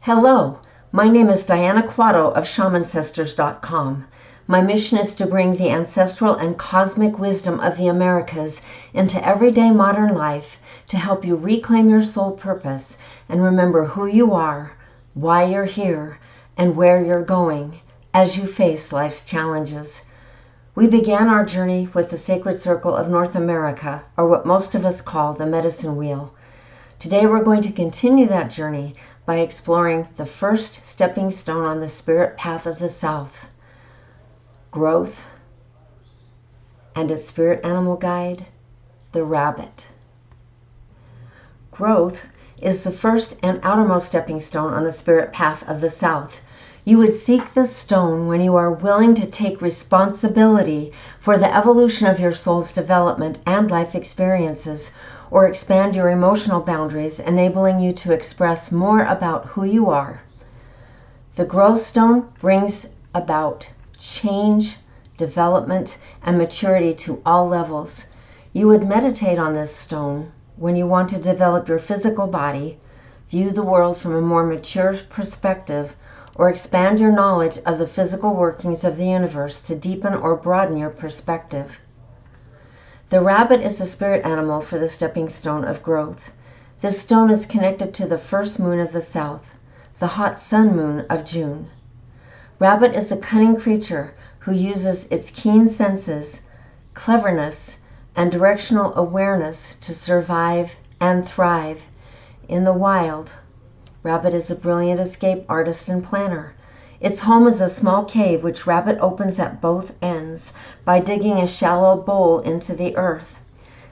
Hello, my name is Diana Quatto of Shamancestors.com. My mission is to bring the ancestral and cosmic wisdom of the Americas into everyday modern life to help you reclaim your soul purpose and remember who you are, why you're here, and where you're going as you face life's challenges. We began our journey with the Sacred Circle of North America, or what most of us call the Medicine Wheel. Today we're going to continue that journey by exploring the first stepping stone on the spirit path of the South, growth, and its spirit animal guide, the rabbit. Growth is the first and outermost stepping stone on the spirit path of the South. You would seek this stone when you are willing to take responsibility for the evolution of your soul's development and life experiences, or expand your emotional boundaries, enabling you to express more about who you are. The growth stone brings about change, development, and maturity to all levels. You would meditate on this stone when you want to develop your physical body, view the world from a more mature perspective, or expand your knowledge of the physical workings of the universe to deepen or broaden your perspective. The rabbit is the spirit animal for the stepping stone of growth. This stone is connected to the first moon of the South, the hot sun moon of June. Rabbit is a cunning creature who uses its keen senses, cleverness, and directional awareness to survive and thrive in the wild. Rabbit is a brilliant escape artist and planner. Its home is a small cave which Rabbit opens at both ends by digging a shallow bowl into the earth.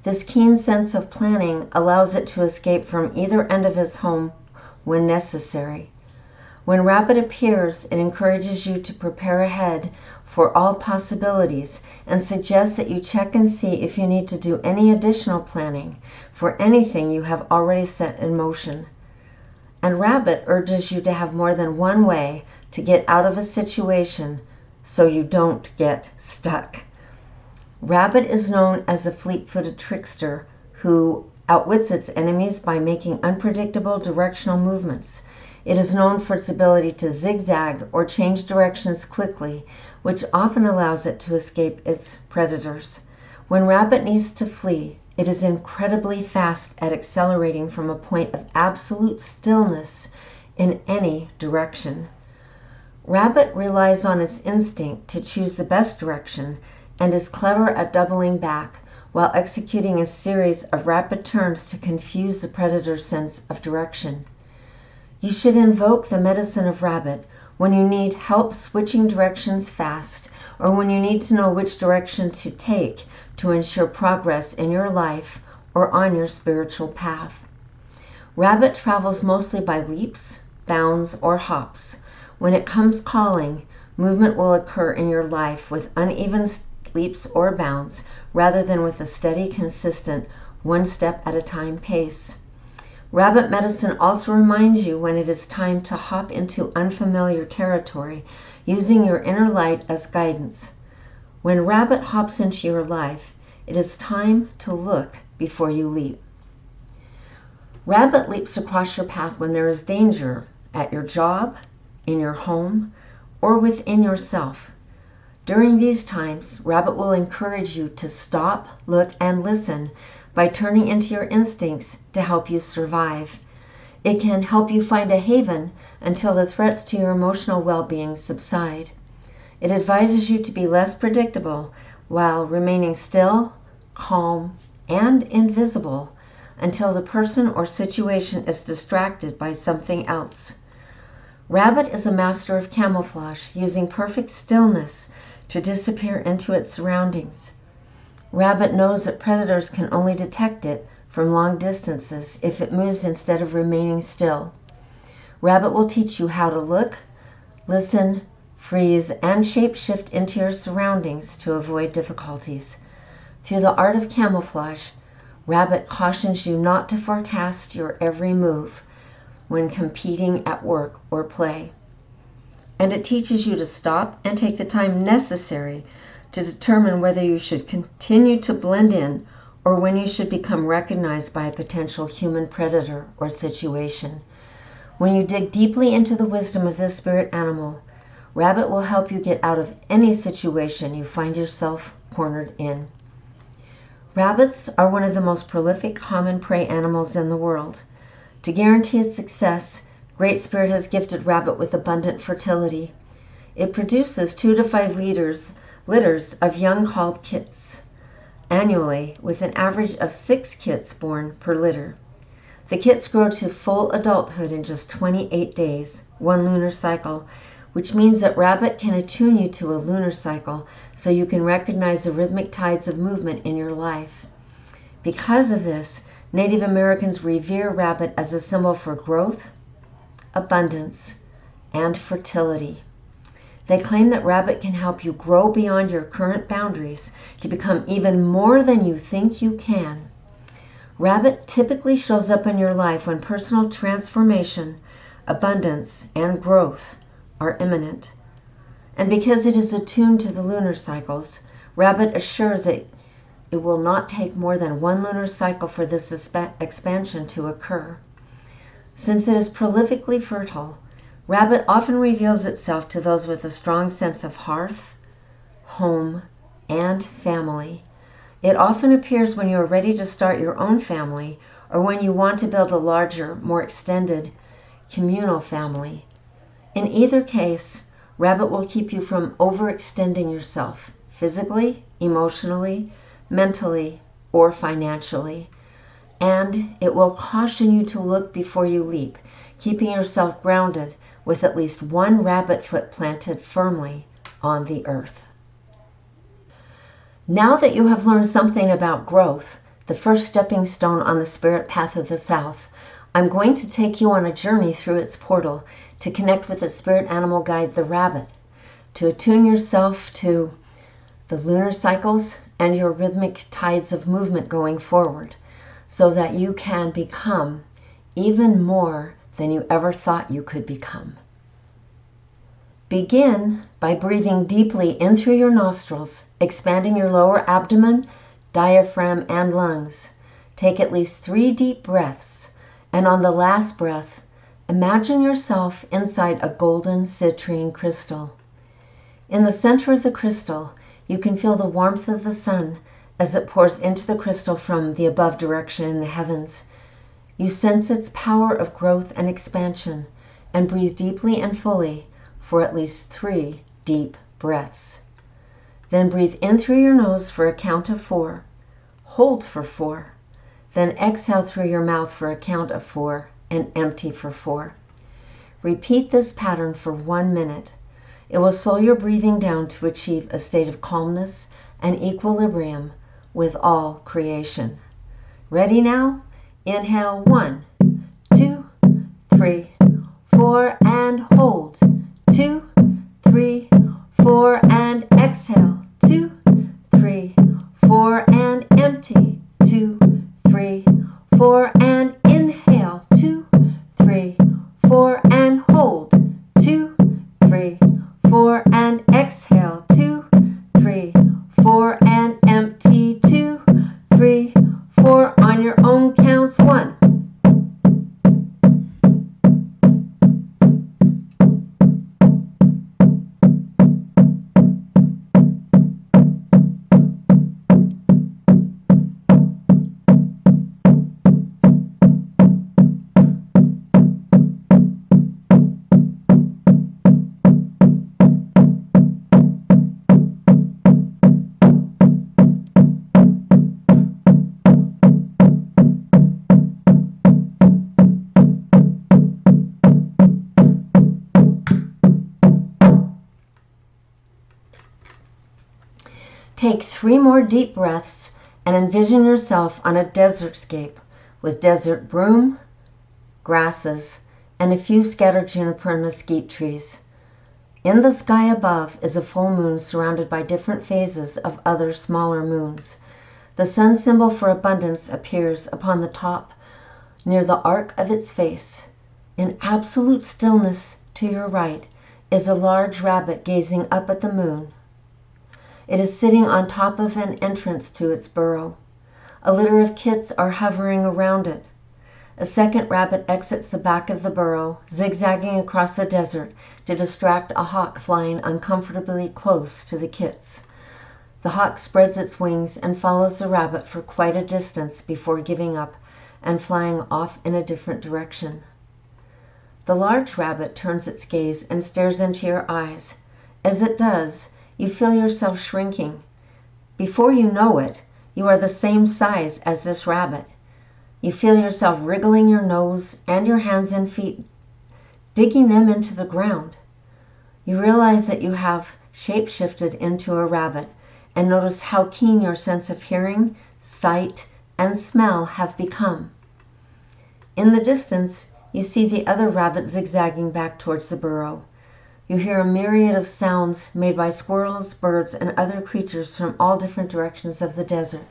This keen sense of planning allows it to escape from either end of his home when necessary. When Rabbit appears, it encourages you to prepare ahead for all possibilities and suggests that you check and see if you need to do any additional planning for anything you have already set in motion. And Rabbit urges you to have more than one way to get out of a situation so you don't get stuck. Rabbit is known as a fleet-footed trickster who outwits its enemies by making unpredictable directional movements. It is known for its ability to zigzag or change directions quickly, which often allows it to escape its predators. When Rabbit needs to flee, it is incredibly fast at accelerating from a point of absolute stillness in any direction. Rabbit relies on its instinct to choose the best direction and is clever at doubling back while executing a series of rapid turns to confuse the predator's sense of direction. You should invoke the medicine of Rabbit when you need help switching directions fast, or when you need to know which direction to take to ensure progress in your life or on your spiritual path. Rabbit travels mostly by leaps, bounds, or hops. When it comes calling, movement will occur in your life with uneven leaps or bounds rather than with a steady, consistent, one step at a time pace. Rabbit medicine also reminds you when it is time to hop into unfamiliar territory, using your inner light as guidance. When Rabbit hops into your life, it is time to look before you leap. Rabbit leaps across your path when there is danger at your job, in your home, or within yourself. During these times, Rabbit will encourage you to stop, look, and listen by turning into your instincts to help you survive. It can help you find a haven until the threats to your emotional well-being subside. It advises you to be less predictable while remaining still, calm, and invisible until the person or situation is distracted by something else. Rabbit is a master of camouflage, using perfect stillness to disappear into its surroundings. Rabbit knows that predators can only detect it from long distances if it moves instead of remaining still. Rabbit will teach you how to look, listen, freeze, and shape-shift into your surroundings to avoid difficulties. Through the art of camouflage, Rabbit cautions you not to forecast your every move when competing at work or play. And it teaches you to stop and take the time necessary to determine whether you should continue to blend in or when you should become recognized by a potential human predator or situation. When you dig deeply into the wisdom of this spirit animal, rabbit will help you get out of any situation you find yourself cornered in. Rabbits are one of the most prolific common prey animals in the world. To guarantee its success, Great Spirit has gifted rabbit with abundant fertility. It produces 2 to 5 litters of young called kits annually, with an average of 6 kits born per litter. The kits grow to full adulthood in just 28 days, 1 lunar cycle, which means that rabbit can attune you to a lunar cycle so you can recognize the rhythmic tides of movement in your life. Because of this, Native Americans revere rabbit as a symbol for growth, abundance, and fertility. They claim that rabbit can help you grow beyond your current boundaries to become even more than you think you can. Rabbit typically shows up in your life when personal transformation, abundance, and growth are imminent. And because it is attuned to the lunar cycles, rabbit assures that it will not take more than 1 lunar cycle for this expansion to occur. Since it is prolifically fertile, rabbit often reveals itself to those with a strong sense of hearth, home, and family. It often appears when you are ready to start your own family or when you want to build a larger, more extended, communal family. In either case, rabbit will keep you from overextending yourself physically, emotionally, mentally, or financially. And it will caution you to look before you leap, keeping yourself grounded with at least 1 rabbit foot planted firmly on the earth. Now that you have learned something about growth, the first stepping stone on the spirit path of the South, I'm going to take you on a journey through its portal to connect with the spirit animal guide, the rabbit, to attune yourself to the lunar cycles and your rhythmic tides of movement going forward, so that you can become even more than you ever thought you could become. Begin by breathing deeply in through your nostrils, expanding your lower abdomen, diaphragm, and lungs. Take at least 3 deep breaths, and on the last breath, imagine yourself inside a golden citrine crystal. In the center of the crystal, you can feel the warmth of the sun as it pours into the crystal from the above direction in the heavens. You sense its power of growth and expansion, and breathe deeply and fully for at least 3 deep breaths. Then breathe in through your nose for a count of 4. Hold for 4. Then exhale through your mouth for a count of 4 and empty for 4. Repeat this pattern for 1 minute. It will slow your breathing down to achieve a state of calmness and equilibrium with all creation. Ready now? Inhale 1, 2, 3, 4, and hold. 2, 3, 4, and exhale. 2, 3, 4, and empty. 2, 3, 4, and inhale. 2, 3, 4, and hold. 2, 3, 4, and exhale. 2, 3, 4, and empty. 2, 3, 4 on your own counts. 1. Take 3 more deep breaths and envision yourself on a desertscape with desert broom, grasses, and a few scattered juniper and mesquite trees. In the sky above is a full moon surrounded by different phases of other smaller moons. The sun symbol for abundance appears upon the top near the arc of its face. In absolute stillness to your right is a large rabbit gazing up at the moon. It is sitting on top of an entrance to its burrow. A litter of kits are hovering around it. A second rabbit exits the back of the burrow, zigzagging across the desert to distract a hawk flying uncomfortably close to the kits. The hawk spreads its wings and follows the rabbit for quite a distance before giving up and flying off in a different direction. The large rabbit turns its gaze and stares into your eyes. As it does, you feel yourself shrinking. Before you know it, you are the same size as this rabbit. You feel yourself wriggling your nose and your hands and feet, digging them into the ground. You realize that you have shape-shifted into a rabbit and notice how keen your sense of hearing, sight, and smell have become. In the distance, you see the other rabbit zigzagging back towards the burrow. You hear a myriad of sounds made by squirrels, birds, and other creatures from all different directions of the desert.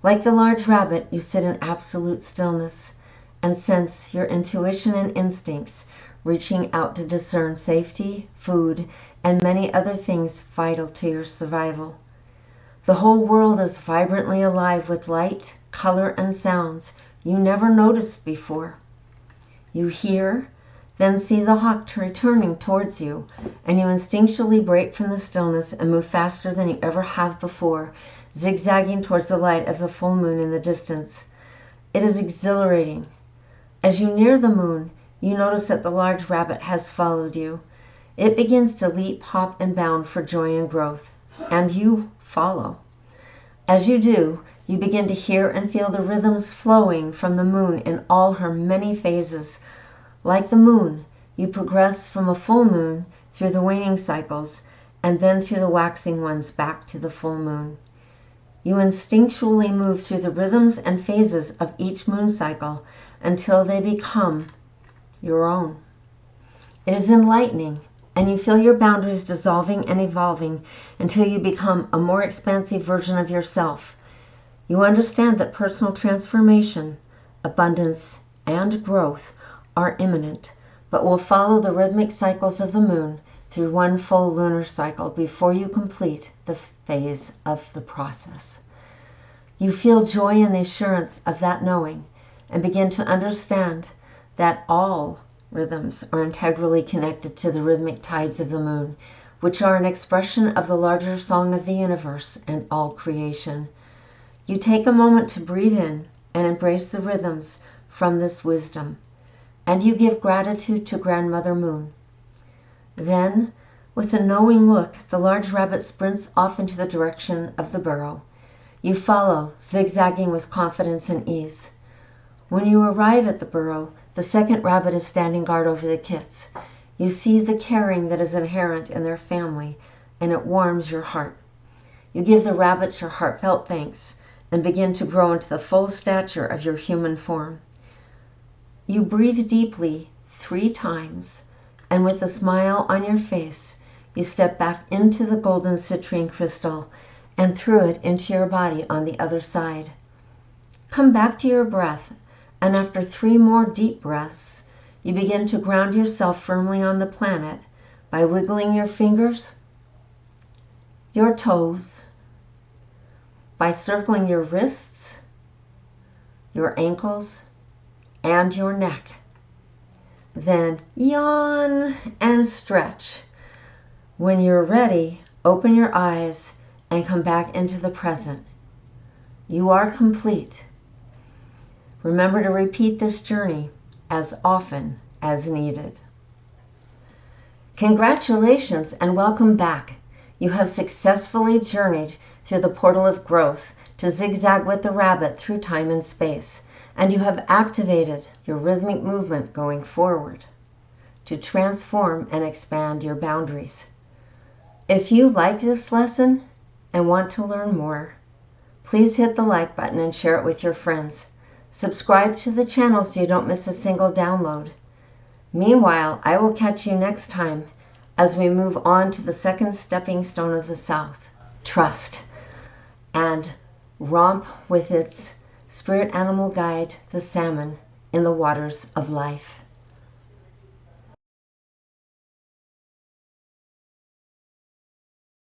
Like the large rabbit, you sit in absolute stillness and sense your intuition and instincts reaching out to discern safety, food, and many other things vital to your survival. The whole world is vibrantly alive with light, color, and sounds you never noticed before. You hear, then see the hawk returning towards you, and you instinctually break from the stillness and move faster than you ever have before, zigzagging towards the light of the full moon in the distance. It is exhilarating. As you near the moon, you notice that the large rabbit has followed you. It begins to leap, hop, and bound for joy and growth, and you follow. As you do, you begin to hear and feel the rhythms flowing from the moon in all her many phases. Like the moon, you progress from a full moon through the waning cycles, and then through the waxing ones back to the full moon. You instinctually move through the rhythms and phases of each moon cycle until they become your own. It is enlightening, and you feel your boundaries dissolving and evolving until you become a more expansive version of yourself. You understand that personal transformation, abundance, and growth are imminent, but will follow the rhythmic cycles of the moon through one full lunar cycle before you complete the phase of the process. You feel joy in the assurance of that knowing and begin to understand that all rhythms are integrally connected to the rhythmic tides of the moon, which are an expression of the larger song of the universe and all creation. You take a moment to breathe in and embrace the rhythms from this wisdom, and you give gratitude to Grandmother Moon. Then, with a knowing look, the large rabbit sprints off into the direction of the burrow. You follow, zigzagging with confidence and ease. When you arrive at the burrow, the second rabbit is standing guard over the kits. You see the caring that is inherent in their family, and it warms your heart. You give the rabbits your heartfelt thanks and begin to grow into the full stature of your human form. You breathe deeply 3 times, and with a smile on your face, you step back into the golden citrine crystal and through it into your body on the other side. Come back to your breath, and after 3 more deep breaths, you begin to ground yourself firmly on the planet by wiggling your fingers, your toes, by circling your wrists, your ankles, and your neck. Then yawn and stretch. When you're ready, open your eyes and come back into the present. You are complete. Remember to repeat this journey as often as needed. Congratulations and welcome back. You have successfully journeyed through the portal of growth to zigzag with the rabbit through time and space, and you have activated your rhythmic movement going forward to transform and expand your boundaries. If you like this lesson and want to learn more, please hit the like button and share it with your friends. Subscribe to the channel so you don't miss a single download. Meanwhile, I will catch you next time as we move on to the second stepping stone of the South, trust, and romp with its spirit animal guide, the salmon, in the waters of life.